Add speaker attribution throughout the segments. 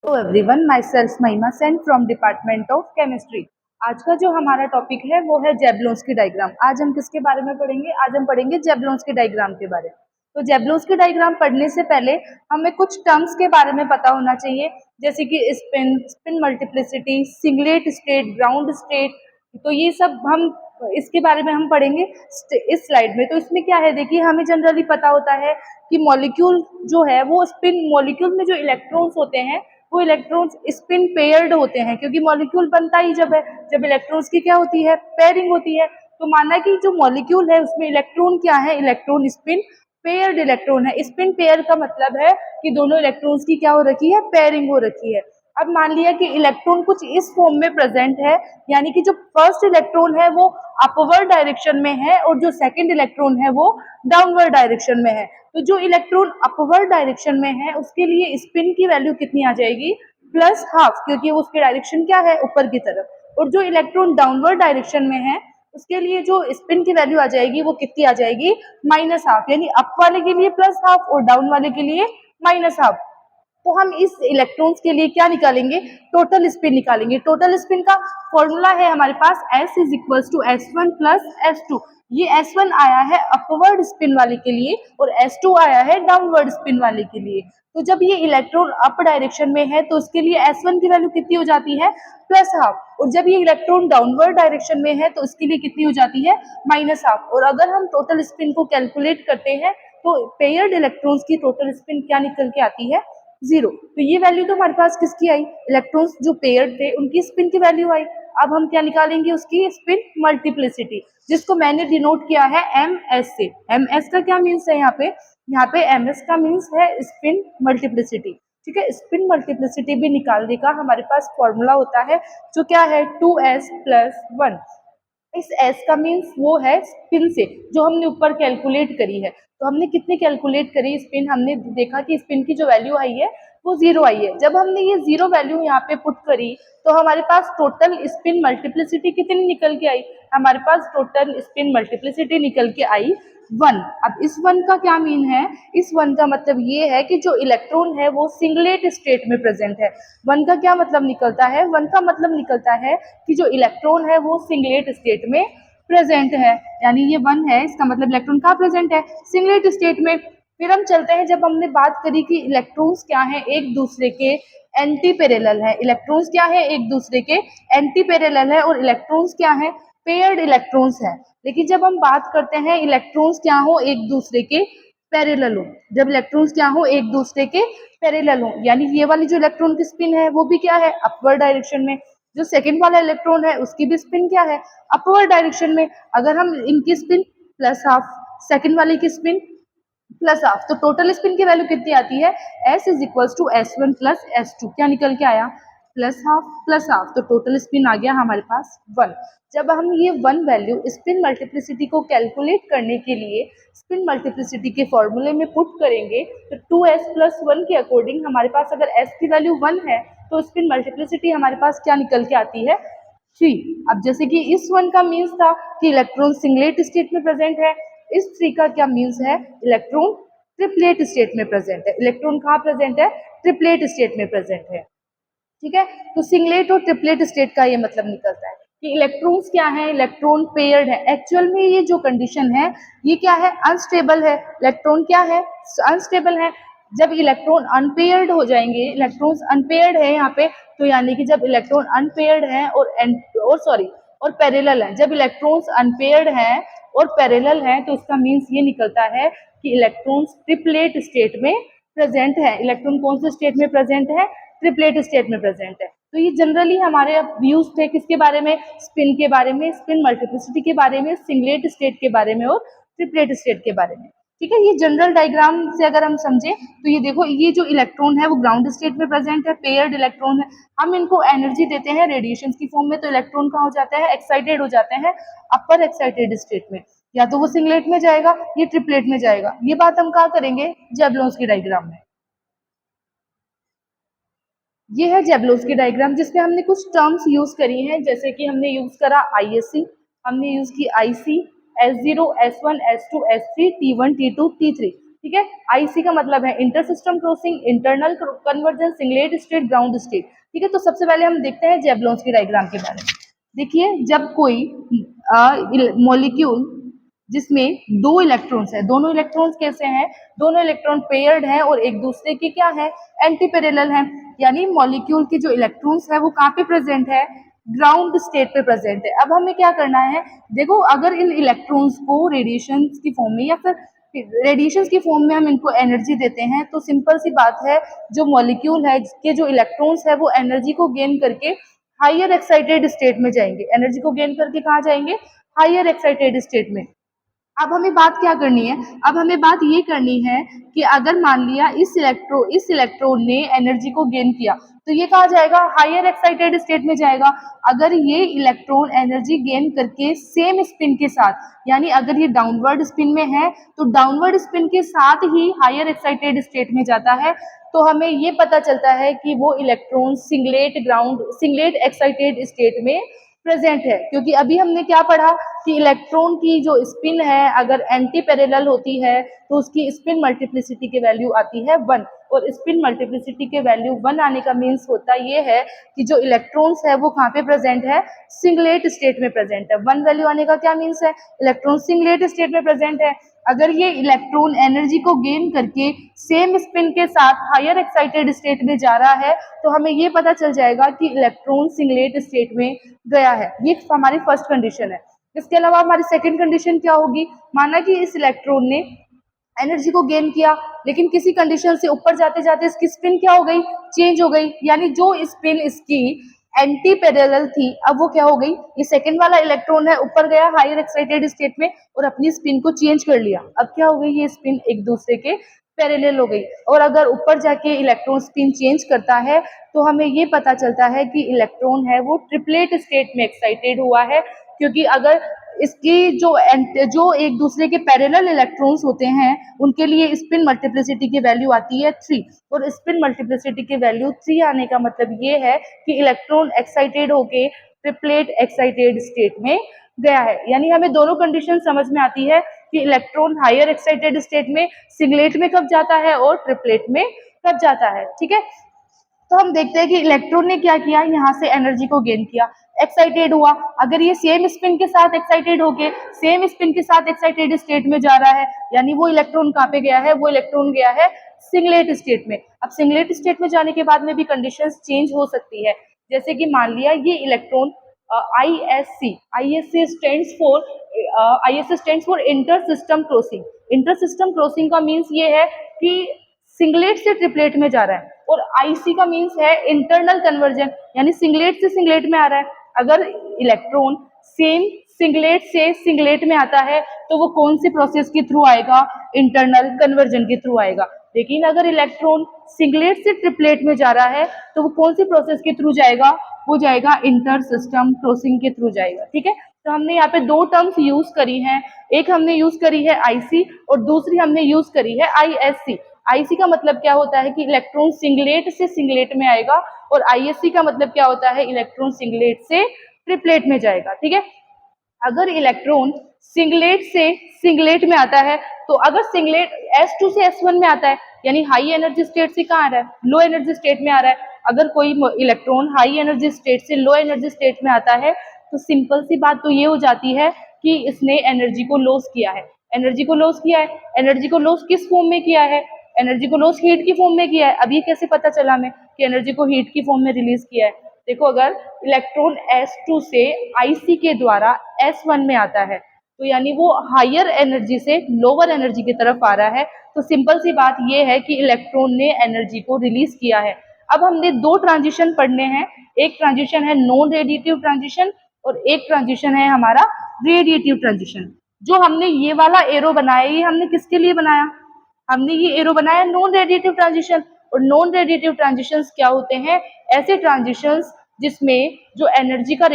Speaker 1: Hello everyone, my self महिमा sent from department of chemistry. आज का जो हमारा टॉपिक है वो है जेबलोंस्की डायग्राम। आज हम किसके बारे में पढ़ेंगे? आज हम पढ़ेंगे जेबलोंस्की डायग्राम के बारे में। तो जेबलोंस्की डायग्राम पढ़ने से पहले हमें कुछ टर्म्स के बारे में पता होना चाहिए, जैसे कि spin, spin multiplicity, singlet state, ground state. तो ये सब हम इसके बारे में हम पढ़ेंगे इस स्लाइड में। तो इसमें क्या है, देखिए हमें जनरली पता होता है कि मॉलिक्यूल जो है वो स्पिन, मॉलिक्यूल में जो इलेक्ट्रॉन्स होते हैं वो इलेक्ट्रॉन्स स्पिन पेयर्ड होते हैं, क्योंकि मॉलिक्यूल बनता ही जब है जब इलेक्ट्रॉन्स की क्या होती है, पेयरिंग होती है। तो माना कि जो मॉलिक्यूल है उसमें इलेक्ट्रॉन क्या है, इलेक्ट्रॉन स्पिन पेयर्ड इलेक्ट्रॉन है। स्पिन पेयर का मतलब है कि दोनों इलेक्ट्रॉन्स की क्या हो रखी है, पेयरिंग हो रखी है। अब मान लिया कि इलेक्ट्रॉन कुछ इस फॉर्म में प्रेजेंट है, यानी कि जो फर्स्ट इलेक्ट्रॉन है वो अपवर्ड डायरेक्शन में है और जो सेकंड इलेक्ट्रॉन है वो डाउनवर्ड डायरेक्शन में है। तो जो इलेक्ट्रॉन अपवर्ड डायरेक्शन में है उसके लिए स्पिन की वैल्यू कितनी आ जाएगी, +½ क्योंकि उसकी डायरेक्शन क्या है, ऊपर की तरफ। और जो इलेक्ट्रॉन डाउनवर्ड डायरेक्शन में है उसके लिए जो स्पिन की वैल्यू आ जाएगी वो कितनी आ जाएगी, -½ यानी अप वाले के लिए +½ और डाउन वाले के लिए -½ तो हम इस इलेक्ट्रॉन्स के लिए क्या निकालेंगे, टोटल स्पिन निकालेंगे। टोटल स्पिन का फॉर्मूला है हमारे पास S = S1 + S2। ये S1 आया है अपवर्ड स्पिन वाले के लिए और S2 आया है डाउनवर्ड स्पिन वाले के लिए। तो जब ये इलेक्ट्रॉन अप डायरेक्शन में है तो उसके लिए S1 की वैल्यू कितनी हो जाती है, +½ और जब ये इलेक्ट्रॉन डाउनवर्ड डायरेक्शन में है तो उसके लिए कितनी हो जाती है, -½ और अगर हम टोटल स्पिन को कैलकुलेट करते हैं तो पेयर्ड इलेक्ट्रॉन्स की टोटल स्पिन क्या निकल के आती है, 0। तो ये वैल्यू तो हमारे पास किसकी आई, इलेक्ट्रॉन्स जो पेयर्ड थे उनकी स्पिन की वैल्यू आई। अब हम क्या निकालेंगे, उसकी स्पिन मल्टीप्लिसिटी, जिसको मैंने डिनोट किया है MS से। MS का क्या मीन्स है यहाँ पे MS का मीन्स है स्पिन मल्टीप्लिसिटी। ठीक है, स्पिन मल्टीप्लिसिटी भी निकालने का हमारे पास फॉर्मूला होता है जो क्या है, 2s + 1। इस S का मीन्स वो है स्पिन से जो हमने ऊपर कैलकुलेट करी है। तो हमने कितनी कैलकुलेट करी स्पिन, हमने देखा कि स्पिन की जो वैल्यू आई है वो 0 आई है। जब हमने ये 0 वैल्यू यहाँ पे पुट करी तो हमारे पास टोटल स्पिन मल्टीप्लिसिटी कितनी निकल के आई, हमारे पास टोटल स्पिन मल्टीप्लिसिटी निकल के आई 1। अब इस 1 का क्या मीन है, इस 1 का मतलब ये है कि जो इलेक्ट्रॉन है वो सिंगलेट स्टेट में प्रेजेंट है। 1 का क्या मतलब निकलता है, 1 का मतलब निकलता है कि जो इलेक्ट्रॉन है वो सिंगलेट स्टेट में प्रेजेंट है, यानी ये 1 है, इसका मतलब इलेक्ट्रॉन कहाँ प्रेजेंट है, सिंगलेट स्टेट में। फिर हम चलते हैं, जब हमने बात करी कि इलेक्ट्रॉन्स क्या है, एक दूसरे के एंटी पैरेलल है। इलेक्ट्रॉन्स क्या है, एक दूसरे के एंटी पैरेलल है और इलेक्ट्रॉन्स क्या है, पेयर्ड इलेक्ट्रॉन्स है। लेकिन जब हम बात करते हैं इलेक्ट्रॉन्स क्या हो, एक दूसरे के पैरेलल हो, जब इलेक्ट्रॉन्स क्या हो, एक दूसरे के पैरेलल हो, यानी ये वाली जो इलेक्ट्रॉन की स्पिन है वो भी क्या है, अपवर्ड डायरेक्शन में। जो सेकंड वाला इलेक्ट्रॉन है उसकी भी स्पिन क्या है, अपवर्ड डायरेक्शन में। अगर हम इनकी स्पिन +½ सेकंड वाले की स्पिन +½ तो टोटल स्पिन की वैल्यू कितनी आती है, S = S1 + S2। क्या निकल के आया, +½ तो टोटल स्पिन आ गया हमारे पास 1। जब हम ये 1 वैल्यू स्पिन मल्टीप्लिसिटी को कैलकुलेट करने के लिए स्पिन मल्टीप्लिसिटी के फॉर्मूले में पुट करेंगे तो 2s + 1 के अकॉर्डिंग हमारे पास अगर S की वैल्यू 1 है तो स्पिन मल्टीप्लिसिटी हमारे पास क्या निकल के आती है, 3। अब जैसे कि इस 1 का मीन्स था कि इलेक्ट्रॉन सिंगलेट स्टेट में प्रेजेंट है, इस 3 का क्या मीन्स है, इलेक्ट्रॉन ट्रिपलेट स्टेट में प्रेजेंट है। इलेक्ट्रॉन कहाँ प्रेजेंट है, ट्रिपलेट स्टेट में प्रेजेंट है। ठीक है, तो सिंगलेट और ट्रिपलेट स्टेट का ये मतलब निकलता है कि इलेक्ट्रॉन्स क्या है, इलेक्ट्रॉन पेयर्ड है। एक्चुअल में ये जो कंडीशन है ये क्या है, अनस्टेबल है। इलेक्ट्रॉन क्या है, अनस्टेबल है। जब इलेक्ट्रॉन अनपेयर्ड हो जाएंगे, इलेक्ट्रॉन्स अनपेयर्ड है यहाँ पे, तो यानी कि जब इलेक्ट्रॉन अनपेयर्ड है और पैरेलल है, जब इलेक्ट्रॉन्स अनपेयर्ड है और पैरेलल है तो उसका मीन्स ये निकलता है कि इलेक्ट्रॉन्स ट्रिपलेट स्टेट में प्रेजेंट है। इलेक्ट्रॉन कौन से स्टेट में प्रेजेंट है, ट्रिपलेट स्टेट में प्रेजेंट है। तो ये जनरली हमारे व्यूज थे किसके बारे में, स्पिन के बारे में, स्पिन मल्टीप्लिसिटी के बारे में, सिंगलेट स्टेट के बारे में और ट्रिपलेट स्टेट के बारे में। ठीक है, ये जनरल डायग्राम से अगर हम समझे तो ये देखो, ये जो इलेक्ट्रॉन है वो ग्राउंड स्टेट में प्रेजेंट है, पेयर्ड इलेक्ट्रॉन है। हम इनको एनर्जी देते हैं रेडिएशन की फॉर्म में, तो इलेक्ट्रॉन कहाँ हो जाता है, एक्साइटेड हो जाते हैं अपर एक्साइटेड स्टेट में, या तो वो सिंगलेट में जाएगा ये ट्रिपलेट में जाएगा। ये बात हम कहाँ करेंगे, जेबलोंस्की डायग्राम में। ये है जेबलोंस्की डायग्राम जिसमें हमने कुछ टर्म्स यूज करी हैं, जैसे कि हमने यूज करा ISC, हमने यूज की IC, S0, S1, S2, S3, T1, T2, T3। ठीक है। आईसी का मतलब है inter system crossing, internal conversion, singlet state, ground state. ठीक है, तो सबसे पहले हम देखते हैं जेबलोंस्की डायग्राम के बारे में। देखिए, जब कोई मॉलिक्यूल जिसमें दो इलेक्ट्रॉन्स है, दोनों इलेक्ट्रॉन्स कैसे हैं, दोनों इलेक्ट्रॉन पेयर्ड हैं और एक दूसरे की क्या है, एंटी पैरेलल है। यानी मॉलिक्यूल की जो इलेक्ट्रॉन्स है वो कहाँ पे प्रेजेंट है, ग्राउंड स्टेट पे प्रेजेंट है। अब हमें क्या करना है, देखो अगर इन इलेक्ट्रॉन्स को रेडिएशन की फॉर्म में या फिर रेडिएशन की फॉर्म में हम इनको एनर्जी देते हैं, तो सिंपल सी बात है, जो मॉलिक्यूल है जिसके जो इलेक्ट्रॉन्स है वो एनर्जी को गेन करके हायर एक्साइटेड स्टेट में जाएंगे। एनर्जी को गेन करके कहाँ जाएंगे, हायर एक्साइटेड स्टेट में। अब हमें बात क्या करनी है, अब हमें बात ये करनी है कि अगर मान लिया इस इलेक्ट्रॉन ने एनर्जी को गेन किया, तो ये कहाँ जाएगा, हायर एक्साइटेड स्टेट में जाएगा। अगर ये इलेक्ट्रॉन एनर्जी गेन करके सेम स्पिन के साथ, यानी अगर ये डाउनवर्ड स्पिन में है तो डाउनवर्ड स्पिन के साथ ही हायर एक्साइटेड स्टेट में जाता है, तो हमें ये पता चलता है कि वो इलेक्ट्रॉन सिंगलेट एक्साइटेड स्टेट में प्रेजेंट है। क्योंकि अभी हमने क्या पढ़ा कि इलेक्ट्रॉन की जो स्पिन है अगर एंटी पैरेलल होती है तो उसकी स्पिन मल्टीप्लिसिटी की वैल्यू आती है 1, और स्पिन मल्टीप्लिसिटी के वैल्यू 1 आने का मीन्स होता ये है कि जो इलेक्ट्रॉन्स है वो कहाँ पे प्रेजेंट है, सिंगलेट स्टेट में प्रेजेंट है। 1 वैल्यू आने का क्या मीन्स है, इलेक्ट्रॉन सिंगलेट स्टेट में प्रेजेंट है। अगर ये इलेक्ट्रॉन एनर्जी को गेन करके सेम स्पिन के साथ हायर एक्साइटेड स्टेट में जा रहा है, तो हमें ये पता चल जाएगा कि इलेक्ट्रॉन सिंगलेट स्टेट में गया है। ये हमारी फर्स्ट कंडीशन है। इसके अलावा हमारी सेकंड कंडीशन क्या होगी, माना कि इस इलेक्ट्रॉन ने एनर्जी को गेन किया, लेकिन किसी कंडीशन से ऊपर जाते जाते इसकी स्पिन क्या हो गई, चेंज हो गई। यानी जो स्पिन इसकी एंटी पैरेलल थी, अब वो क्या हो गई, ये सेकंड वाला इलेक्ट्रॉन है ऊपर गया हायर एक्साइटेड स्टेट में और अपनी स्पिन को चेंज कर लिया। अब क्या हो गई, ये स्पिन एक दूसरे के पैरेलल हो गई। और अगर ऊपर जाके इलेक्ट्रॉन स्पिन चेंज करता है तो हमें ये पता चलता है कि इलेक्ट्रॉन है वो ट्रिपलेट स्टेट में एक्साइटेड हुआ है। क्योंकि अगर इसकी जो एक दूसरे के पैरेलल इलेक्ट्रॉन्स होते हैं उनके लिए स्पिन मल्टीप्लिसिटी की वैल्यू आती है 3, और स्पिन मल्टीप्लिसिटी की वैल्यू 3 आने का मतलब ये है कि इलेक्ट्रॉन एक्साइटेड होके ट्रिपलेट एक्साइटेड स्टेट में गया है। यानी हमें दोनों कंडीशन समझ में आती है कि इलेक्ट्रॉन हायर एक्साइटेड स्टेट में सिंगलेट में कब जाता है और ट्रिपलेट में कब जाता है। ठीक है, तो हम देखते हैं कि इलेक्ट्रॉन ने क्या किया, यहाँ से एनर्जी को गेन किया, एक्साइटेड हुआ। अगर ये सेम स्पिन के साथ एक्साइटेड होके सेम स्पिन के साथ एक्साइटेड स्टेट में जा रहा है, यानी वो इलेक्ट्रॉन कहाँ पे गया है, वो इलेक्ट्रॉन गया है सिंगलेट स्टेट में। अब सिंगलेट स्टेट में जाने के बाद में भी कंडीशंस चेंज हो सकती है। जैसे कि मान लिया ये electron ISC stands for inter system crossing. Inter system crossing का मीन्स ये है कि सिंगलेट से ट्रिपलेट में जा रहा है, और IC का मीन्स है इंटरनल कन्वर्जन, यानी सिंगलेट से सिंगलेट में आ रहा है। अगर इलेक्ट्रॉन सेम सिंगलेट से सिंगलेट में आता है तो वो कौन सी प्रोसेस के थ्रू आएगा, इंटरनल कन्वर्जन के थ्रू आएगा। लेकिन अगर इलेक्ट्रॉन सिंगलेट से ट्रिपलेट में जा रहा है तो वो कौन सी प्रोसेस के थ्रू जाएगा, वो जाएगा इंटर सिस्टम क्रॉसिंग के थ्रू जाएगा। ठीक है, तो हमने यहाँ पे दो टर्म्स यूज करी हैं, एक हमने यूज करी है IC और दूसरी हमने यूज करी है ISC। IC का मतलब क्या होता है कि इलेक्ट्रॉन सिंगलेट से सिंगलेट में आएगा, और ISC का मतलब क्या होता है, इलेक्ट्रॉन सिंगलेट से ट्रिपलेट में जाएगा। ठीक है, अगर इलेक्ट्रॉन सिंगलेट से सिंगलेट में आता है, तो अगर सिंगलेट S2 से S1 में आता है, यानी हाई एनर्जी स्टेट से कहाँ आ रहा है, लो एनर्जी स्टेट में आ रहा है। अगर कोई इलेक्ट्रॉन हाई एनर्जी स्टेट से लो एनर्जी स्टेट में आता है तो सिंपल सी बात तो ये हो जाती है कि इसने एनर्जी को लॉस किया है। एनर्जी को लॉस किया है, एनर्जी को लॉस किस फॉर्म में किया है, एनर्जी को लॉस हीट की फॉर्म में किया है। अब ये कैसे पता चला हमें कि एनर्जी को हीट की फॉर्म में रिलीज किया है। देखो, अगर इलेक्ट्रॉन S2 से IC के द्वारा S1 में आता है तो यानी वो हायर एनर्जी से लोअर एनर्जी की तरफ आ रहा है, तो सिंपल सी बात ये है कि इलेक्ट्रॉन ने एनर्जी को रिलीज किया है। अब हमने दो ट्रांजिशन पढ़ने हैं, एक ट्रांजिशन है नॉन रेडिएटिव ट्रांजिशन और एक ट्रांजिशन है हमारा रेडिएटिव ट्रांजिशन। जो हमने ये वाला एरो बनाया, ये हमने किसके लिए बनाया, हमने ये एरो बनाया नॉन रेडिएटिव ट्रांजिशन। और नॉन रेडिएटिव ट्रांजिशंस क्या होते हैं, ऐसे ट्रांजिशंस जिसमें जो एनर्जी का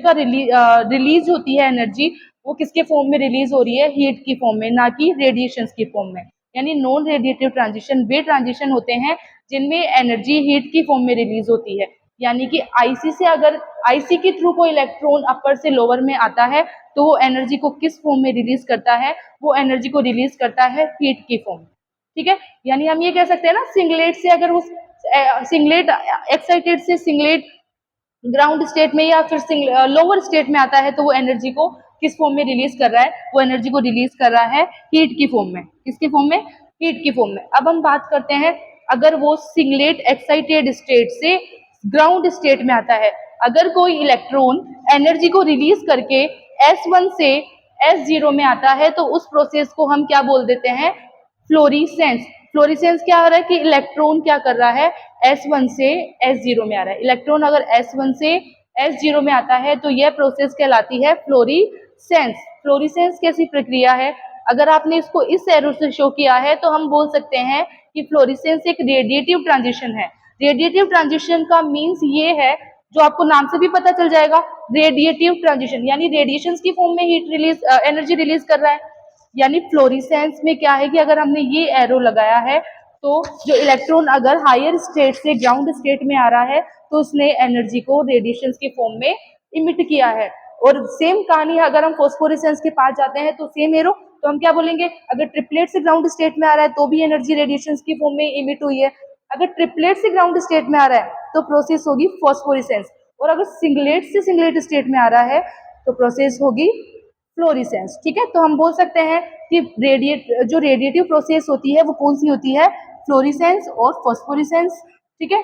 Speaker 1: रिलीज होती है, एनर्जी वो किसके फॉर्म में रिलीज हो रही है, हीट की फॉर्म में, ना कि रेडिएशंस की फॉर्म में। यानी नॉन रेडिएटिव ट्रांजिशन वे ट्रांजिशन होते हैं जिनमें एनर्जी हीट की फॉर्म में रिलीज होती है। यानी कि आईसी से अगर आईसी के थ्रू कोई इलेक्ट्रॉन अपर से लोअर में आता है तो वो एनर्जी को किस फॉर्म में रिलीज करता है, वो एनर्जी को रिलीज करता है हीट की फॉर्म। ठीक है, यानी हम ये कह सकते हैं ना, सिंगलेट से अगर उस सिंगलेट एक्साइटेड से सिंगलेट ग्राउंड स्टेट में या फिर लोअर स्टेट में आता है तो वो एनर्जी को किस फॉर्म में रिलीज कर रहा है, वो एनर्जी को रिलीज कर रहा है हीट की फॉर्म में। किसकी फॉर्म में? हीट की फॉर्म में। अब हम बात करते हैं, अगर वो सिंगलेट एक्साइटेड स्टेट से ग्राउंड स्टेट में आता है, अगर कोई इलेक्ट्रॉन एनर्जी को रिलीज करके S1 से S0 में आता है तो उस प्रोसेस को हम क्या बोल देते हैं? फ्लोरीसेंस। फ्लोरीसेंस क्या हो रहा है कि इलेक्ट्रॉन क्या कर रहा है, S1 से S0 में आ रहा है। इलेक्ट्रॉन अगर S1 से S0 में आता है तो यह प्रोसेस कहलाती है फ्लोरीसेंस। फ्लोरीसेंस कैसी प्रक्रिया है? अगर आपने इसको इस एरो से शो किया है तो हम बोल सकते हैं कि फ्लोरीसेंस एक रेडिएटिव ट्रांजिशन है। रेडिएटिव ट्रांजिशन का मीन्स ये है, जो आपको नाम से भी पता चल जाएगा, रेडिएटिव ट्रांजिशन यानी रेडिएशन की फॉर्म में हीट रिलीज एनर्जी रिलीज कर रहा है। यानी फ्लोरीसेंस में क्या है कि अगर हमने ये एरो लगाया है तो जो इलेक्ट्रॉन अगर हायर स्टेट से ग्राउंड स्टेट में आ रहा है तो उसने एनर्जी को रेडिएशन के फॉर्म में इमिट किया है। और सेम कहानी अगर हम फॉस्फोरेसेंस के पास जाते हैं तो सेम एरो, तो हम क्या बोलेंगे, अगर ट्रिपलेट से ग्राउंड स्टेट में आ रहा है तो भी एनर्जी रेडिएशन की फॉर्म में इमिट हुई है। अगर ट्रिपलेट से ग्राउंड स्टेट में आ रहा है तो प्रोसेस होगी फॉस्फोरेसेंस, और अगर सिंगलेट से सिंगलेट स्टेट में आ रहा है तो प्रोसेस होगी फ्लोरीसेंस। ठीक है, तो हम बोल सकते हैं कि जो रेडिएटिव प्रोसेस होती है वो कौन सी होती है? फ्लोरीसेंस और फॉस्फोरेसेंस। ठीक है,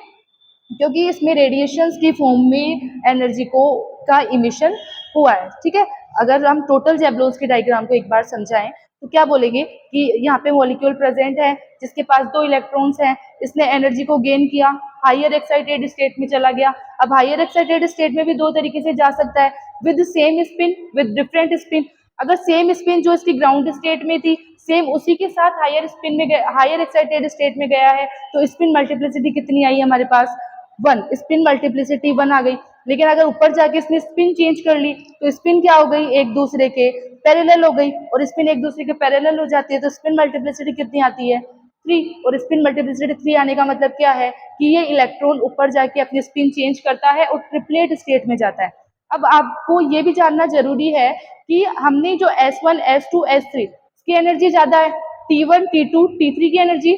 Speaker 1: क्योंकि इसमें रेडिएशंस की फॉर्म में एनर्जी को का इमिशन हुआ है। ठीक है, अगर हम टोटल जैबलोन्स की डायग्राम को एक बार समझाएं तो क्या बोलेंगे कि यहाँ पे मॉलिक्यूल प्रेजेंट है जिसके पास 2 इलेक्ट्रॉन्स हैं, इसने एनर्जी को गेन किया, हायर एक्साइटेड स्टेट में चला गया। अब हायर एक्साइटेड स्टेट में भी 2 तरीके से जा सकता है, with same spin, with different spin. अगर सेम स्पिन जो इसकी ग्राउंड स्टेट में थी सेम उसी के साथ हायर स्पिन में हायर एक्साइटेड स्टेट में गया है तो स्पिन मल्टीप्लिसिटी कितनी आई हमारे पास? 1। स्पिन मल्टीप्लिसिटी 1 आ गई। लेकिन अगर ऊपर जाके इसने स्पिन चेंज कर ली तो स्पिन क्या हो गई, एक दूसरे के पैरेलल हो गई, और स्पिन एक दूसरे के पैरेलल हो जाती है तो स्पिन मल्टीप्लिसिटी कितनी आती है? 3। और स्पिन मल्टीप्लिसिटी 3 आने का मतलब क्या है कि ये इलेक्ट्रॉन ऊपर जाके अपनी स्पिन चेंज करता है और ट्रिपलेट स्टेट में जाता है। अब आपको ये भी जानना जरूरी है कि हमने जो S1, S2, S3 की एनर्जी ज्यादा है, T1, T2, T3 की एनर्जी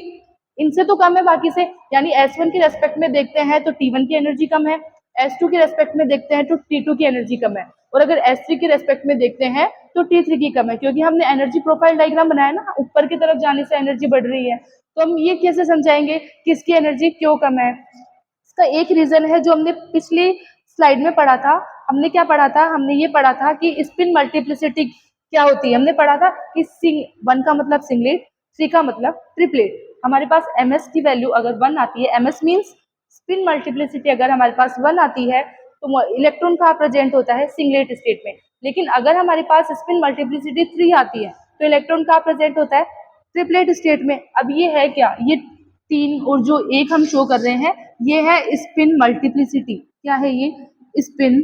Speaker 1: इनसे तो कम है बाकी से, यानी S1 के रेस्पेक्ट में देखते हैं तो T1 की एनर्जी कम है, S2 के रेस्पेक्ट में देखते हैं तो T2 की एनर्जी कम है, और अगर S3 के रेस्पेक्ट में देखते हैं तो T3 की कम है, क्योंकि हमने एनर्जी प्रोफाइल डायग्राम बनाया ना, ऊपर की तरफ जाने से एनर्जी बढ़ रही है। तो हम ये कैसे समझाएंगे कि इसकी एनर्जी क्यों कम है? इसका एक रीजन है जो हमने पिछली स्लाइड में पढ़ा था। हमने क्या पढ़ा था? हमने ये पढ़ा था कि स्पिन मल्टीप्लिसिटी क्या होती है। हमने पढ़ा था कि 1 का मतलब सिंगलेट, 3 का मतलब ट्रिपलेट। हमारे पास ms की वैल्यू अगर 1 आती है, ms मीन्स स्पिन मल्टीप्लिसिटी अगर हमारे पास 1 आती है तो इलेक्ट्रॉन कहाँ प्रेजेंट होता है? सिंगलेट स्टेट में। लेकिन अगर हमारे पास स्पिन मल्टीप्लिसिटी 3 आती है तो इलेक्ट्रॉन कहाँ प्रेजेंट होता है? ट्रिपलेट स्टेट में। अब ये है क्या? ये 3 और जो 1 हम शो कर रहे हैं ये है स्पिन मल्टीप्लिसिटी। क्या है ये? Spin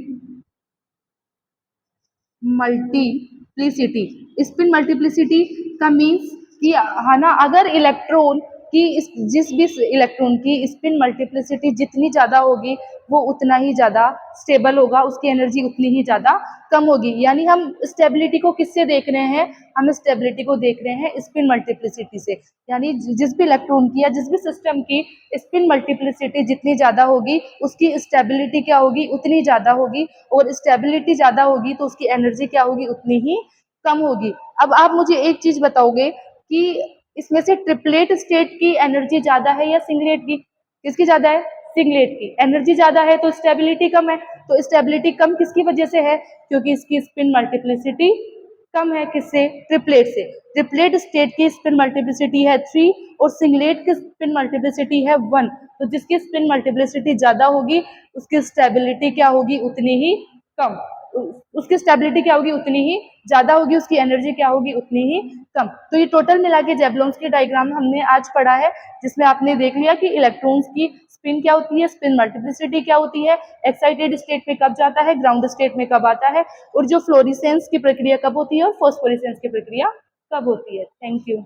Speaker 1: multiplicity. स्पिन मल्टीप्लिसिटी का मीन्स कि है ना, अगर इलेक्ट्रॉन की जिस भी इलेक्ट्रॉन की स्पिन मल्टीप्लिसिटी जितनी ज़्यादा होगी वो उतना ही ज़्यादा स्टेबल होगा, उसकी एनर्जी उतनी ही ज़्यादा कम होगी। यानी हम स्टेबिलिटी को किससे देख रहे हैं? हम स्टेबिलिटी को देख रहे हैं स्पिन मल्टीप्लिसिटी से। यानी जिस भी इलेक्ट्रॉन की या जिस भी सिस्टम की स्पिन मल्टीप्लिसिटी जितनी ज़्यादा होगी उसकी स्टेबिलिटी क्या होगी? उतनी ज़्यादा होगी, और स्टेबिलिटी ज़्यादा होगी तो उसकी एनर्जी क्या होगी? उतनी ही कम होगी। अब आप मुझे एक चीज़ बताओगे कि इसमें से ट्रिपलेट स्टेट की एनर्जी ज़्यादा है या सिंगलेट की? किसकी ज़्यादा है? सिंगलेट की। एनर्जी ज़्यादा है तो स्टेबिलिटी कम है, तो स्टेबिलिटी कम किसकी वजह से है? क्योंकि इसकी स्पिन मल्टीप्लिसिटी कम है। किससे? ट्रिपलेट से। ट्रिपलेट स्टेट की स्पिन मल्टीप्लिसिटी है 3 और सिंगलेट की स्पिन मल्टीप्लिसिटी है 1। तो जिसकी स्पिन मल्टीप्लिसिटी ज़्यादा होगी उसकी स्टेबिलिटी क्या होगी? उतनी ही कम। उसकी स्टेबिलिटी क्या होगी? उतनी ही ज़्यादा होगी, उसकी एनर्जी क्या होगी? उतनी ही कम। तो ये टोटल मिला के जैबलोन्स की डायग्राम हमने आज पढ़ा है, जिसमें आपने देख लिया कि इलेक्ट्रॉन्स की स्पिन क्या होती है, स्पिन मल्टीप्लिसिटी क्या होती है, एक्साइटेड स्टेट में कब जाता है, ग्राउंड स्टेट में कब आता है, और जो फ्लोरीसेंस की प्रक्रिया कब होती है और फॉस्फोरेसेंस की प्रक्रिया कब होती है। Thank you.